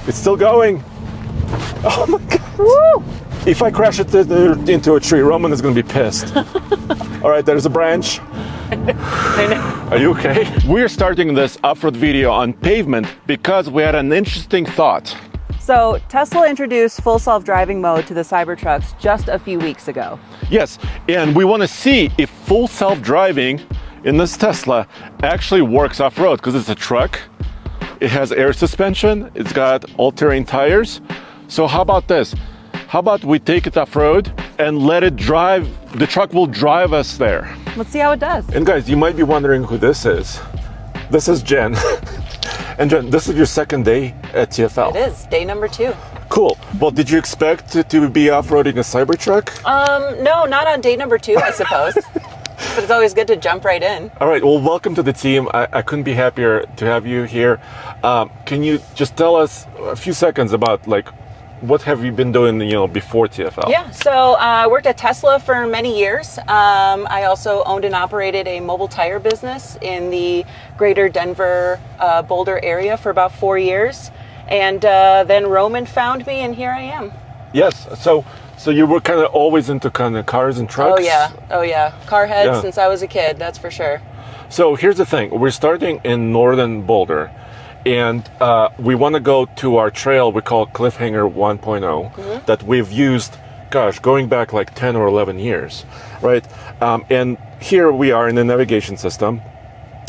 It's still going. Oh my God. Woo! If I crash it into a tree, Roman is going to be pissed. All right, there's a branch. I know. Are you okay? We're starting this off-road video on pavement because we had an interesting thought. So Tesla introduced full self-driving mode to the Cybertrucks just a few weeks ago. Yes, and we want to see if full self-driving in this Tesla actually works off-road, because it's a truck. It has air suspension. It's got all-terrain tires. So how about this? How about we take it off-road and let it drive? The truck will drive us there. Let's see how it does. And guys, you might be wondering who this is. This is Jen. And Jen, this is your second day at TFL. It is, day number 2. Cool. Well, did you expect to be off-roading a Cybertruck? No, not on day number 2, I suppose. But it's always good to jump right in. All right, well, welcome to the team. I couldn't be happier to have you here. Can you just tell us a few seconds about, like, what have you been doing, before TFL? Yeah, so I worked at Tesla for many years. I also owned and operated a mobile tire business in the greater Denver, Boulder area for about 4 years. And then Roman found me, and here I am. Yes, so you were kind of always into kind of cars and trucks? Oh yeah. Car head since I was a kid, that's for sure. So here's the thing. We're starting in northern Boulder. And we want to go to our trail we call Cliffhanger 1.0 that we've used, going back like 10 or 11 years, right? And here we are in the navigation system.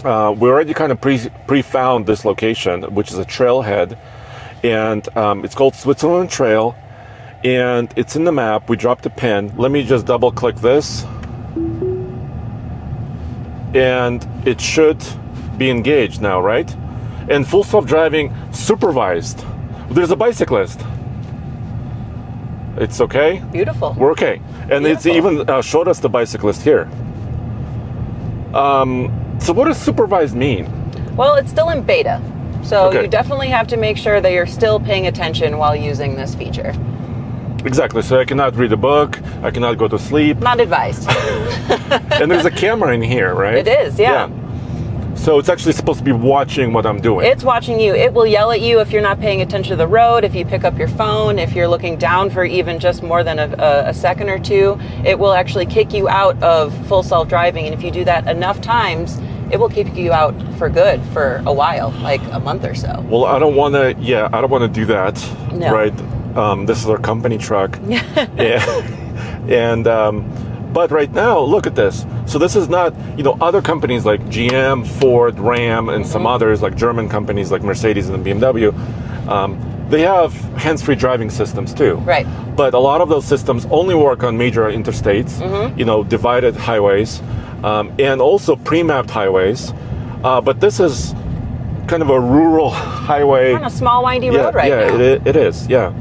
We already kind of pre-found this location, which is a trailhead, and it's called Switzerland Trail, and it's in the map. We dropped a pin. Let me just double click this, and it should be engaged now, right? And full self-driving supervised. There's a bicyclist. It's okay? Beautiful. We're okay. And Beautiful. It's even showed us the bicyclist here. So what does supervised mean? Well, it's still in beta. So Okay. you definitely have to make sure that you're still paying attention while using this feature. Exactly. So I cannot read a book. I cannot go to sleep. Not advised. And there's a camera in here, right? It is, yeah. So it's actually supposed to be watching what I'm doing. It's watching you. It will yell at you if you're not paying attention to the road, if you pick up your phone, if you're looking down for even just more than a second or two. It will actually kick you out of full self-driving. And if you do that enough times, it will keep you out for good for a while, like a month or so. Well, I don't want to do that. No. Right? This is our company truck. But right now, look at this. So this is not, other companies like GM, Ford, Ram, and some others like German companies like Mercedes and BMW, they have hands-free driving systems too. Right. But a lot of those systems only work on major interstates, divided highways, and also pre-mapped highways. But this is kind of a rural highway. We're on a small, windy road right now. Yeah, it is, yeah.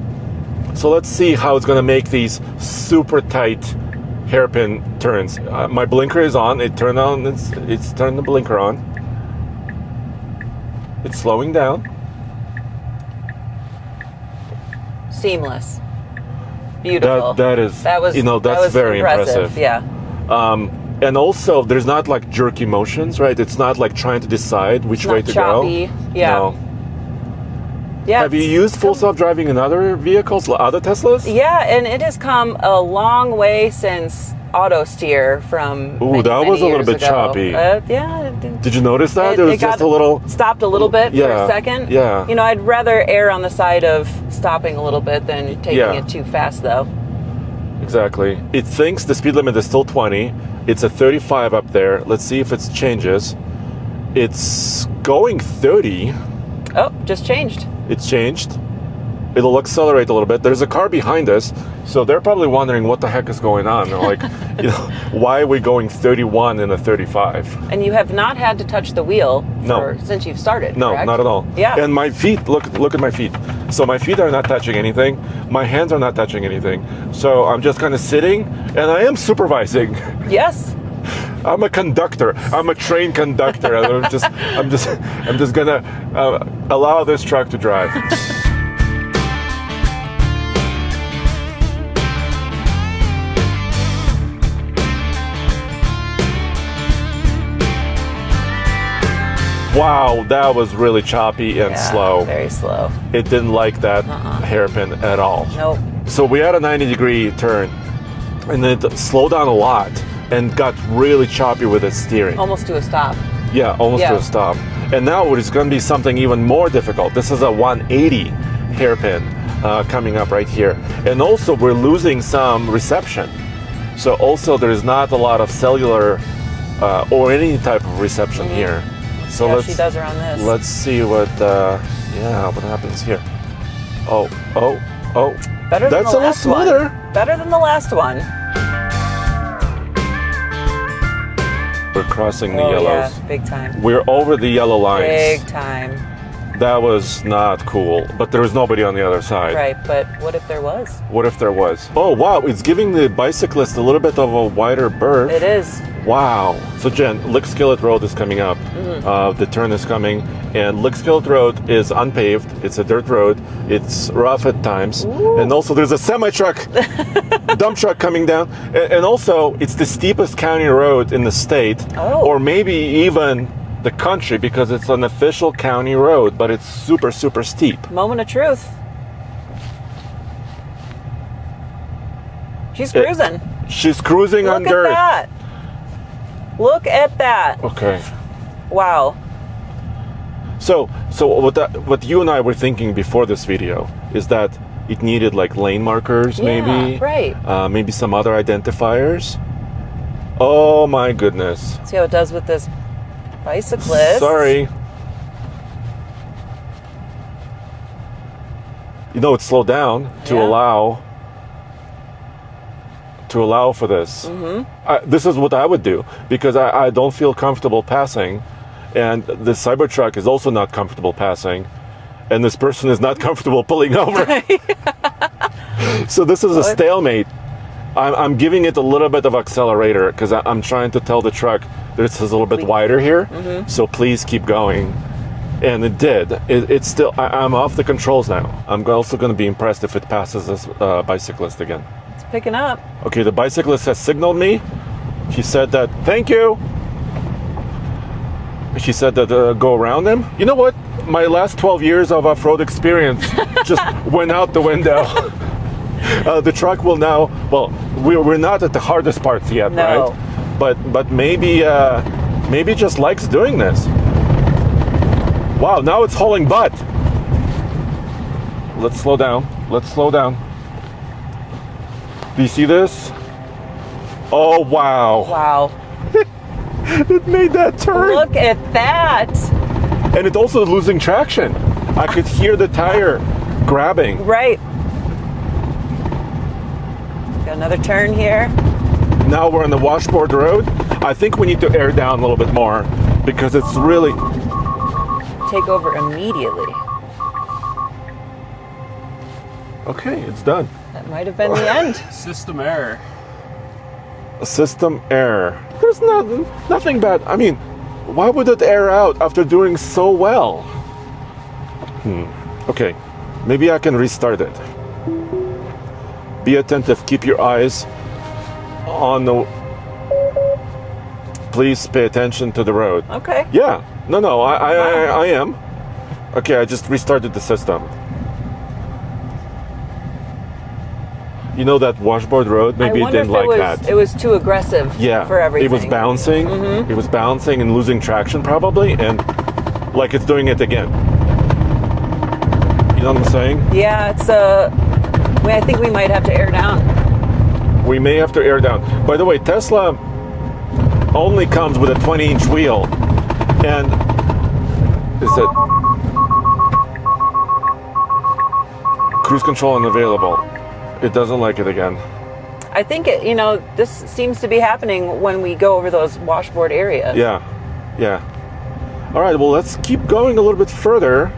So let's see how it's going to make these super tight hairpin turns. My blinker is on. It's turned the blinker on. It's slowing down. Seamless. Beautiful. That was very impressive. Yeah. And also, there's not like jerky motions, right? It's not like trying to decide which way to choppy. go. Yeah. No. Yeah. Have you used full self-driving in other vehicles, other Teslas? Yeah, and it has come a long way since auto steer from Ooh, many, that many was a little years bit ago. choppy. Yeah. Did you notice that? It was just a little... Stopped a little bit for a second. Yeah. I'd rather err on the side of stopping a little bit than taking it too fast, though. Exactly. It thinks the speed limit is still 20. It's a 35 up there. Let's see if it changes. It's going 30. Oh, just changed. It's changed. It'll accelerate a little bit. There's a car behind us, so they're probably wondering what the heck is going on. They're like, why are we going 31 in a 35? And you have not had to touch the wheel since you've started, No, correct? not at all. Yeah. And my feet, look at my feet. So my feet are not touching anything. My hands are not touching anything. So I'm just kind of sitting, and I am supervising. Yes. I'm a conductor. I'm a trained conductor. I'm just gonna allow this truck to drive. Wow, that was really choppy and slow. Very slow. It didn't like that hairpin at all. Nope. So we had a 90-degree turn, and then it slowed down a lot and got really choppy with its steering. Almost to a stop. Yeah, almost to a stop. And now it's going to be something even more difficult. This is a 180 hairpin coming up right here. And also we're losing some reception. So also there's not a lot of cellular or any type of reception here. So let's she does around this. Let's see what what happens here. Oh. Better than that's the a little last smoother. one. Better than the last one. We're crossing the yellows. Yeah, big time. We're over the yellow lines. Big time. That was not cool, but there was nobody on the other side. Right, but what if there was? What if there was? Oh, wow, it's giving the bicyclist a little bit of a wider berth. It is. Wow. So Jen, Lickskillet Road is coming up. The turn is coming, and Lickskillet Road is unpaved. It's a dirt road. It's rough at times. Ooh. And also there's a semi-truck, dump truck coming down. And also it's the steepest county road in the state, or maybe even the country, because it's an official county road, but it's super, super steep. Moment of truth. She's cruising. She's cruising on dirt. Look at that. Look at that. Okay. Wow. So what you and I were thinking before this video is that it needed like lane markers, maybe. Right. Maybe some other identifiers. Oh my goodness. See how it does with this bicyclist. Sorry. You know, it slowed down to allow for this. This is what I would do, because I don't feel comfortable passing, and the Cybertruck is also not comfortable passing, and this person is not comfortable pulling over. So this is a stalemate. I'm giving it a little bit of accelerator because I'm trying to tell the truck this is a little bit wider here, so please keep going. And it did. It's still, I'm off the controls now. I'm also going to be impressed if it passes this bicyclist again. It's picking up. Okay, the bicyclist has signaled me. He said that, thank you. He said that go around him. You know what? My last 12 years of off-road experience just went out the window. The truck will now, well, we're not at the hardest parts yet, right? But maybe just likes doing this. Wow, now it's hauling butt. Let's slow down. Let's slow down. Do you see this? Oh, wow. Wow. It made that turn. Look at that. And it also is losing traction. I could hear the tire grabbing. Right. Got another turn here. Now we're on the washboard road. I think we need to air down a little bit more because it's really... Take over immediately. Okay, it's done. That might have been the end. System error. System error. There's nothing bad. I mean, why would it air out after doing so well? Okay, maybe I can restart it. Be attentive. Keep your eyes on the... Please pay attention to the road. Okay. Yeah. No, I am. Okay, I just restarted the system. You know that washboard road? Maybe it didn't like that. It was too aggressive for everything. It was bouncing. It was bouncing and losing traction probably, and like it's doing it again. You know what I'm saying? Yeah, it's I think we might have to air down. We may have to air down. By the way, Tesla only comes with a 20-inch wheel, and is it cruise control unavailable? It doesn't like it again. I think this seems to be happening when we go over those washboard areas. Yeah. All right, well, let's keep going a little bit further.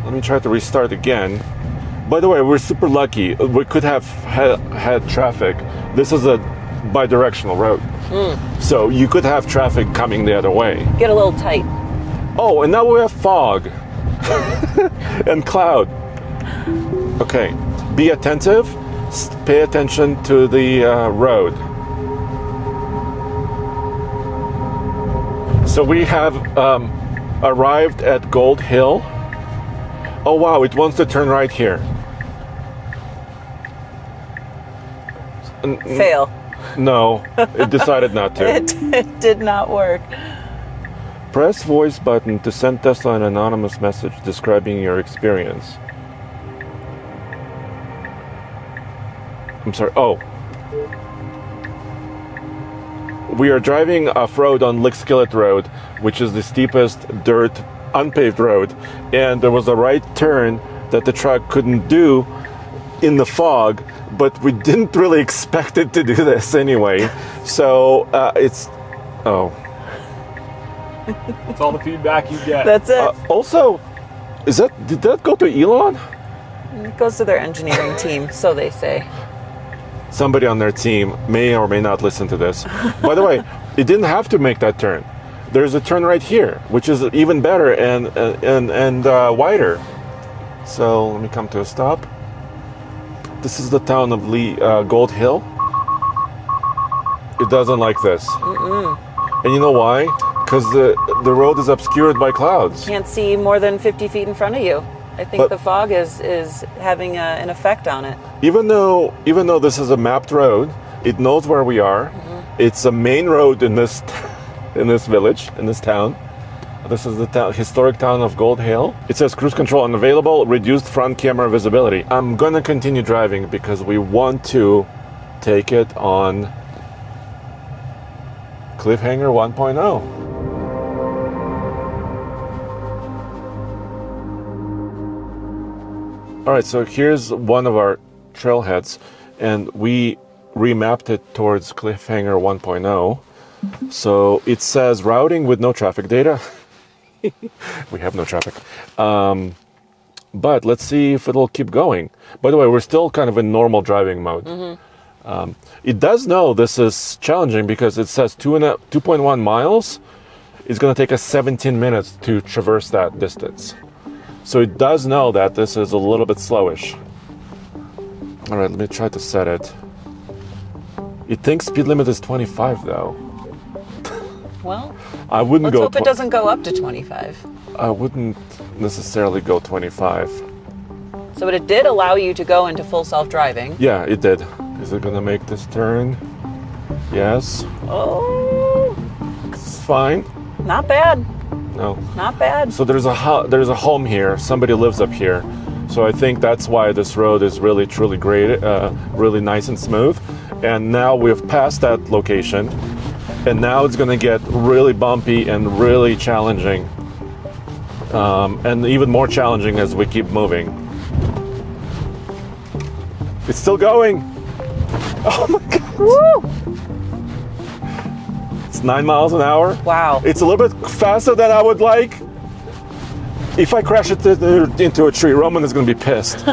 Let me try to restart again. By the way, we're super lucky. We could have had traffic. This is a bi-directional road. So you could have traffic coming the other way. Get a little tight. Oh, and now we have fog and cloud. Okay, be attentive. Pay attention to the road. So we have arrived at Gold Hill. Oh wow, it wants to turn right here. Fail. No, it decided not to. It did not work. Press voice button to send Tesla an anonymous message describing your experience. I'm sorry. Oh. We are driving off-road on Lickskillet Road, which is the steepest dirt, unpaved road, and there was a right turn that the truck couldn't do in the fog, but we didn't really expect it to do this anyway. So it's... Oh. That's all the feedback you get. That's it. Also, did that go to Elon? It goes to their engineering team, so they say. Somebody on their team may or may not listen to this. By the way, it didn't have to make that turn. There's a turn right here, which is even better and wider. So let me come to a stop. This is the town of Gold Hill. It doesn't like this. And you know why? Because the road is obscured by clouds. Can't see more than 50 feet in front of you. I think the fog is having an effect on it. Even though this is a mapped road, it knows where we are. It's a main road in this village, in this town. This is the historic town of Gold Hill. It says cruise control unavailable, reduced front camera visibility. I'm gonna continue driving because we want to take it on Cliffhanger 1.0. All right, so here's one of our trailheads, and we remapped it towards Cliffhanger 1.0. So it says routing with no traffic data. We have no traffic. But let's see if it'll keep going. By the way, we're still kind of in normal driving mode. It does know this is challenging because it says 2.1 miles. It's going to take us 17 minutes to traverse that distance. So it does know that this is a little bit slowish. All right, let me try to set it. It thinks speed limit is 25 though. Well, I wouldn't let's hope it doesn't go up to 25. I wouldn't necessarily go 25. So it did allow you to go into full self-driving. Yeah, it did. Is it gonna make this turn? Yes. Oh, It's fine. not bad. No. Not bad. So there's a home here. Somebody lives up here. So I think that's why this road is really truly great, really nice and smooth. And now we've passed that location, and now it's going to get really bumpy and really challenging, and even more challenging as we keep moving. It's still going. Oh my God. Woo! It's 9 miles an hour. Wow. It's a little bit faster than I would like. If I crash it into a tree, Roman is going to be pissed.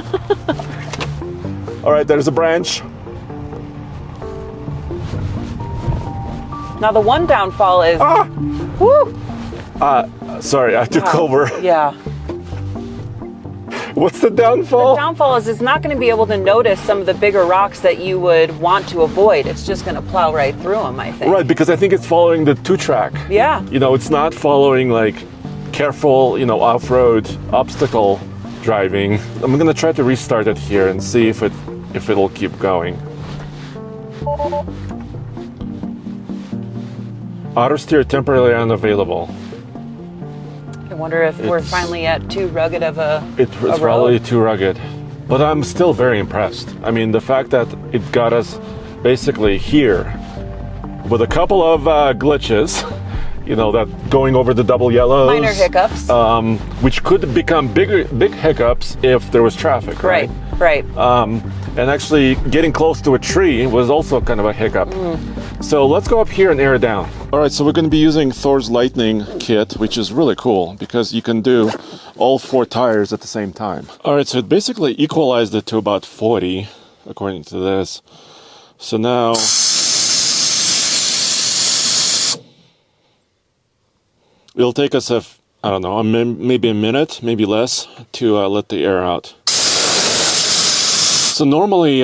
All right, there's a branch. Now the one downfall is... Woo! Sorry, I took over. Yeah. What's the downfall? The downfall is it's not going to be able to notice some of the bigger rocks that you would want to avoid. It's just going to plow right through them, I think. Right, because I think it's following the 2-track. Yeah. You know, it's not following like careful, off-road obstacle driving. I'm going to try to restart it here and see if it'll keep going. Auto steer temporarily unavailable. I wonder if we're finally at too rugged of a It's probably too rugged. But I'm still very impressed. I mean, the fact that it got us basically here with a couple of glitches, that going over the double yellows. Minor hiccups. Which could become big hiccups if there was traffic, right? Right. And actually getting close to a tree was also kind of a hiccup. So let's go up here and air it down. All right, so we're going to be using Thor's Lightning kit, which is really cool because you can do all 4 tires at the same time. All right, so it basically equalized it to about 40, according to this. So now... It'll take us maybe a minute, maybe less, to let the air out. So normally,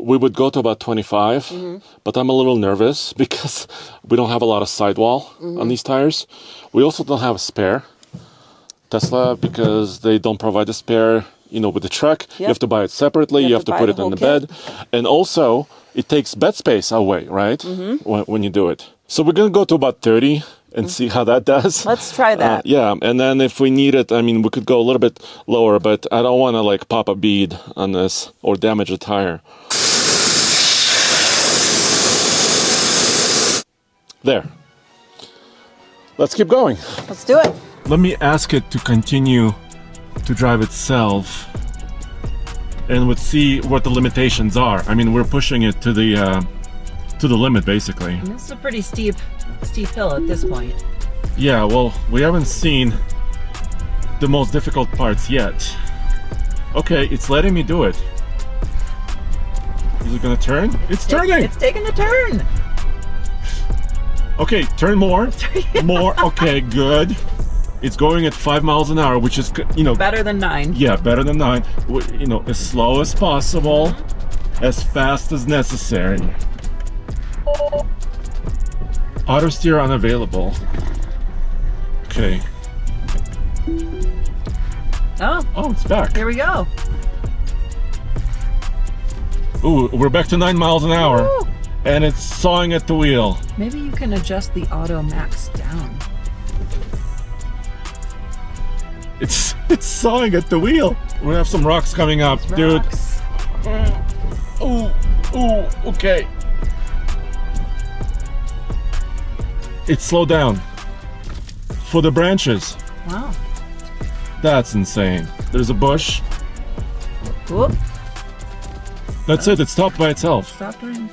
we would go to about 25, but I'm a little nervous because we don't have a lot of sidewall on these tires. We also don't have a spare. Tesla, because they don't provide a spare, with the truck. You have to buy it separately. You have to put it in the bed. And also, it takes bed space away, right? When you do it. So we're going to go to about 30 and see how that does. Let's try that. Yeah, and then if we need it, we could go a little bit lower, but I don't want to pop a bead on this or damage a tire. There. Let's keep going. Let's do it. Let me ask it to continue to drive itself, and we'll see what the limitations are. We're pushing it to the limit, basically. And this is a pretty steep hill at this point. Yeah, well, we haven't seen the most difficult parts yet. Okay, it's letting me do it. Is it gonna turn? It's turning! It's taking the turn! Okay, turn more. More. Okay, good. It's going at 5 miles an hour, which is, better than 9. Yeah, better than 9. As slow as possible, as fast as necessary. Auto steer unavailable. Okay. Oh, it's back. Here we go. Ooh, we're back to 9 miles an hour. Woo! And it's sawing at the wheel. Maybe you can adjust the auto max down. It's sawing at the wheel. We have some rocks coming up, dude. Ooh, okay. It slowed down for the branches. Wow. That's insane. There's a bush. Whoop. That's it. It stopped by itself. Stop doing.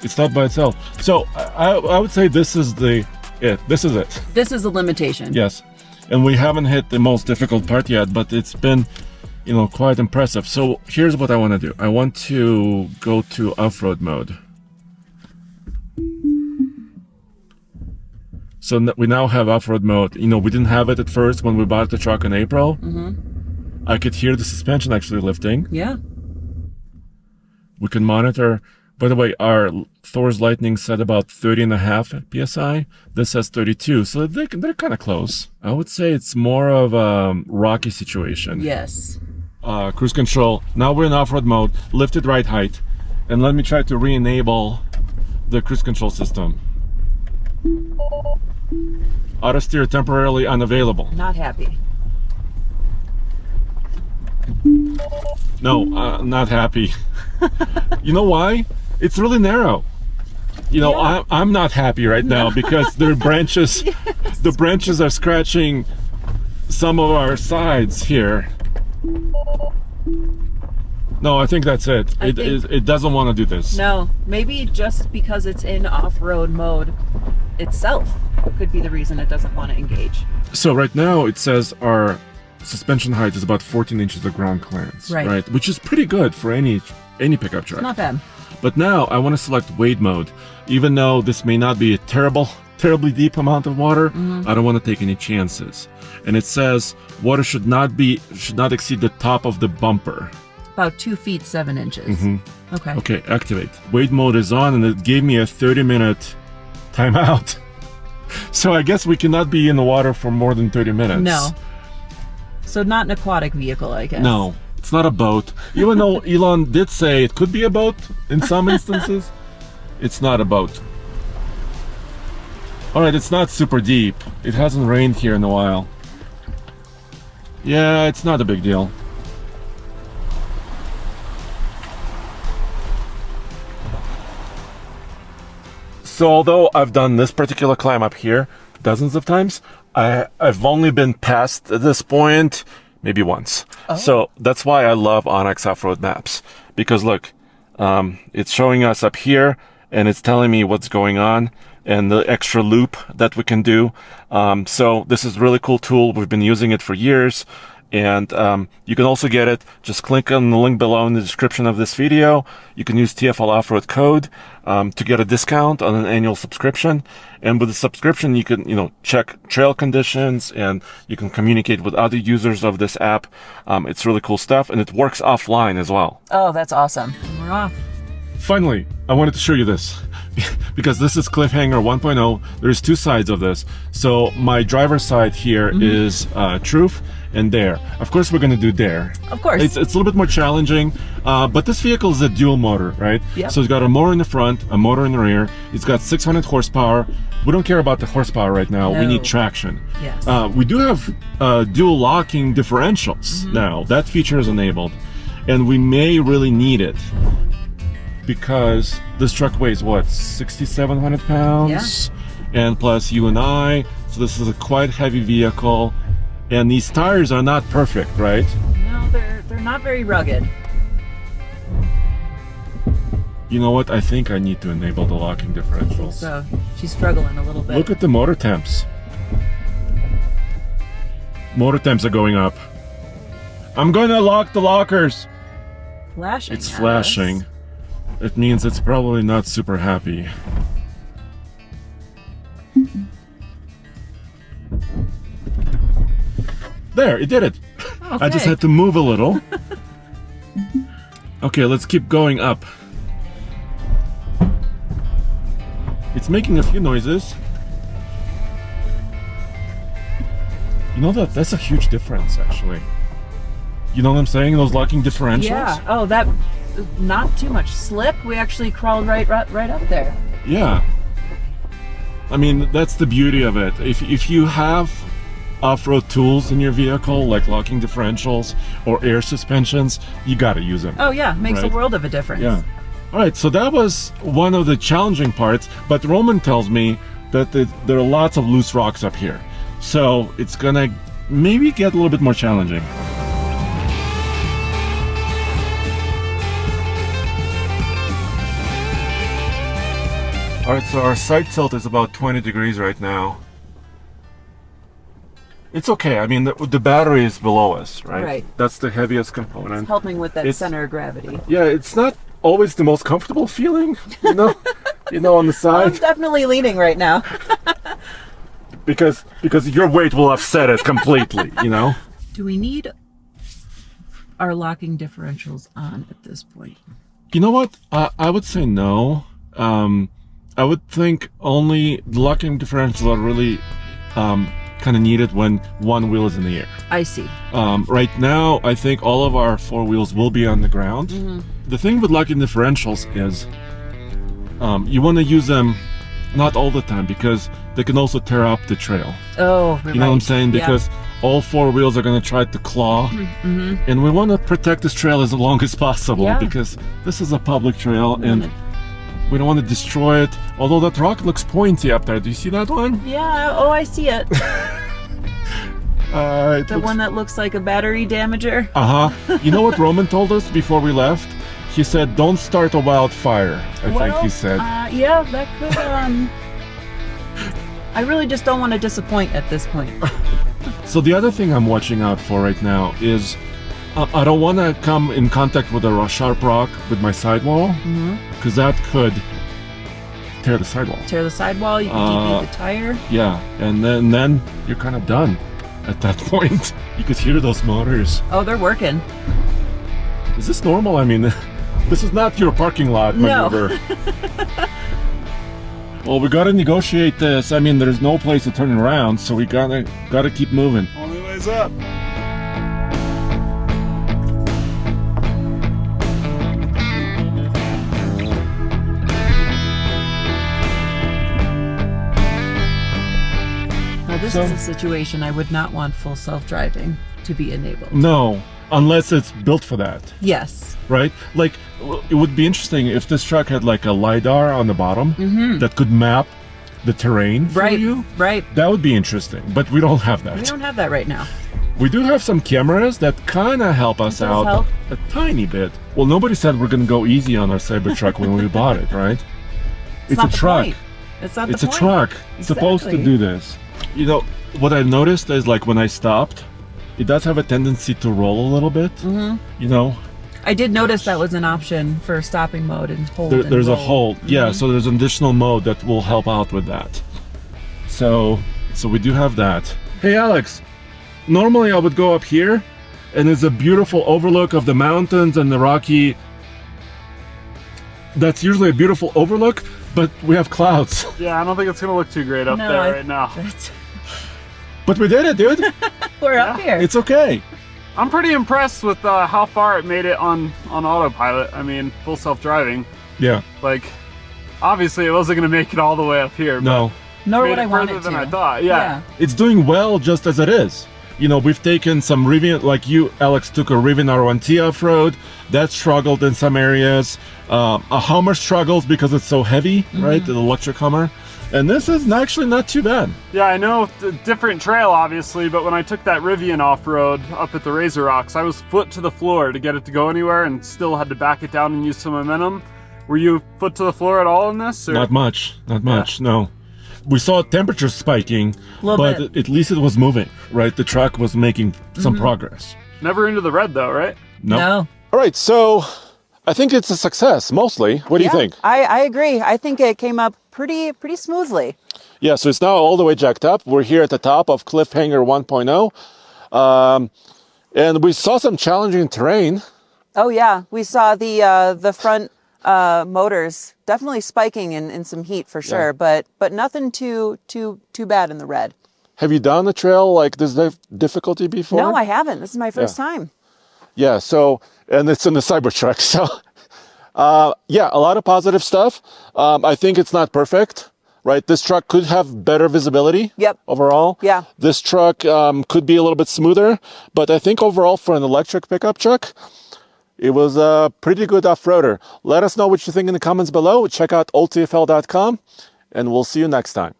It stopped by itself. So I would say this is it. This is it. This is a limitation. Yes. And we haven't hit the most difficult part yet, but it's been, quite impressive. So here's what I want to do. I want to go to off-road mode. So we now have off-road mode. We didn't have it at first when we bought the truck in April. I could hear the suspension actually lifting. Yeah. We can monitor. By the way, our Thor's Lightning said about 30.5 psi. This says 32, so they're kind of close. I would say it's more of a rocky situation. Yes. Cruise control. Now we're in off-road mode. Lifted right height. And let me try to re-enable the cruise control system. Auto steer temporarily unavailable. Not happy. No, not happy. You know why? It's really narrow. I'm not happy right now because the branches are scratching some of our sides here. No, I think that's it. It doesn't want to do this. No, maybe just because it's in off-road mode itself could be the reason it doesn't want to engage. So right now it says our suspension height is about 14 inches of ground clearance, right? Which is pretty good for any pickup truck. Not bad. But now I want to select wade mode. Even though this may not be a terribly deep amount of water, I don't want to take any chances. And it says water should not exceed the top of the bumper. About 2 feet 7 inches. Okay. Okay, activate. Wade mode is on, and it gave me a 30-minute timeout. So I guess we cannot be in the water for more than 30 minutes. No. So not an aquatic vehicle, I guess. No, it's not a boat. Even though Elon did say it could be a boat in some instances, it's not a boat. All right, it's not super deep. It hasn't rained here in a while. Yeah, it's not a big deal. So although I've done this particular climb up here dozens of times, I've only been past this point maybe once. Oh. So that's why I love Onyx off-road maps. Because look, it's showing us up here and it's telling me what's going on and the extra loop that we can do. So this is a really cool tool. We've been using it for years. And you can also get it. Just click on the link below in the description of this video. You can use TFL off-road code to get a discount on an annual subscription. And with the subscription, you can, check trail conditions and you can communicate with other users of this app. It's really cool stuff, and it works offline as well. Oh, that's awesome. We're off. Finally, I wanted to show you this because this is Cliffhanger 1.0. There's two sides of this. So my driver's side here is Truth and Dare. Of course, we're going to do Dare. Of course. It's a little bit more challenging, but this vehicle is a dual motor, right? Yep. So it's got a motor in the front, a motor in the rear. It's got 600 horsepower. We don't care about the horsepower right now. No. We need traction. Yes. We do have dual locking differentials now. That feature is enabled, and we may really need it because this truck weighs what, 6,700 pounds? Yeah. And plus you and I, so this is a quite heavy vehicle, and these tires are not perfect, right? No, they're not very rugged. You know what? I think I need to enable the locking differentials. So she's struggling a little bit. Look at the motor temps. Motor temps are going up. I'm gonna lock the lockers. Flashing. It's flashing. It means it's probably not super happy. There, it did it. Okay. I just had to move a little. Okay, let's keep going up. It's making a few noises. You know that's a huge difference, actually. You know what I'm saying? Those locking differentials? Yeah. Oh, that not too much slip. We actually crawled right up there. Yeah. I mean, that's the beauty of it. If you have off-road tools in your vehicle, like locking differentials or air suspensions, you gotta use them. Oh yeah, makes Right. a world of a difference. Yeah. All right, so that was one of the challenging parts, but Roman tells me that there are lots of loose rocks up here. So it's gonna maybe get a little bit more challenging. All right, so our side tilt is about 20 degrees right now. It's okay. I mean, the battery is below us, right? Right. That's the heaviest component. It's helping with that It's- center of gravity. Yeah, it's not always the most comfortable feeling, you know, on the I'm side, definitely leaning right now. because your weight will offset it completely, you know. Do we need our locking differentials on at this point? You know what? I would say no. I would think only the locking differentials are really kind of needed when one wheel is in the air. I see. Right now, I think all of our four wheels will be on the ground. The thing with locking differentials is you want to use them not all the time because they can also tear up the trail. Oh, You know what I'm saying? Because all four wheels are going to try to claw, and we want to protect this trail as long as possible Yeah. because this is a public trail and we don't want to destroy it. Although that rock looks pointy up there. Do you see that one? Yeah. Oh, I see it. It The looks- one that looks like a battery damager. You know what Roman told us before we left? He said, "Don't start a wildfire." I think he said. Yeah, that could. I really just don't want to disappoint at this point. So the other thing I'm watching out for right now is I don't want to come in contact with a sharp rock with my sidewall because that could tear the sidewall. Tear the sidewall. You can deplete the tire. Yeah, and then you're kind of done at that point. You could hear those motors. Oh, they're working. Is this normal? I mean, this is not your parking lot No. maneuver. Well, we gotta negotiate this. I mean, there's no place to turn around, so we gotta keep moving. Only ways up. Now, this So- is a situation I would not want full self-driving to be enabled. No, unless it's built for that, Yes. right? Like, it would be interesting if this truck had like a LiDAR on the bottom that could map the terrain for Right. you. Right. That would be interesting, but we don't have that. We don't have that right now. We do have some cameras that kind of help us Does out help. a tiny bit. Well, nobody said we're going to go easy on our Cybertruck when we bought it, right? It's not a the truck. point. It's not It's the a point. truck. It's supposed to Exactly. do this. You know, what I noticed is like when I stopped, it does have a tendency to roll a little bit. You know, I did notice that was an option for stopping mode and hold. and there's a roll. hold. Yeah, so there's an additional mode that will help out with that. So we do have that. Hey, Alex. Normally I would go up here and there's a beautiful overlook of the mountains and the rocky that's usually a beautiful overlook, but we have clouds. Yeah, I don't think it's gonna look too great up there right now. But we did it, dude. We're up here. It's okay. I'm pretty impressed with how far it made it on autopilot. I mean, full self-driving. Yeah. Like, obviously it wasn't gonna make it all the way up here. No. Nor made would I it want further it than to. I thought. Yeah. It's doing well just as it is. You know, we've taken some Rivian, like you, Alex, took a Rivian R1T off-road. That struggled in some areas. A Hummer struggles because it's so heavy, right? The electric Hummer. And this is actually not too bad. Yeah, I know, different trail obviously, but when I took that Rivian off-road up at the Razor Rocks, I was foot to the floor to get it to go anywhere and still had to back it down and use some momentum. Were you foot to the floor at all in this? Or? Not much, no. We saw temperature spiking, but at least it was moving, right? The truck was making some progress. Never into the red though, right? No. All right, so I think it's a success, mostly. What do you think? I agree. I think it came up pretty smoothly. Yeah, so it's now all the way jacked up. We're here at the top of Cliffhanger 1.0. And we saw some challenging terrain. Oh yeah, we saw the front motors definitely spiking in some heat for sure, but nothing too bad in the red. Have you done a trail like this difficulty before? No, I haven't. This is my first time. Yeah, so, and it's in the Cybertruck, so, yeah, a lot of positive stuff. I think it's not perfect, right? This truck could have better visibility. Yep. Overall. Yeah. This truck could be a little bit smoother, but I think overall for an electric pickup truck, it was a pretty good off-roader. Let us know what you think in the comments below. Check out oldtfl.com, and we'll see you next time.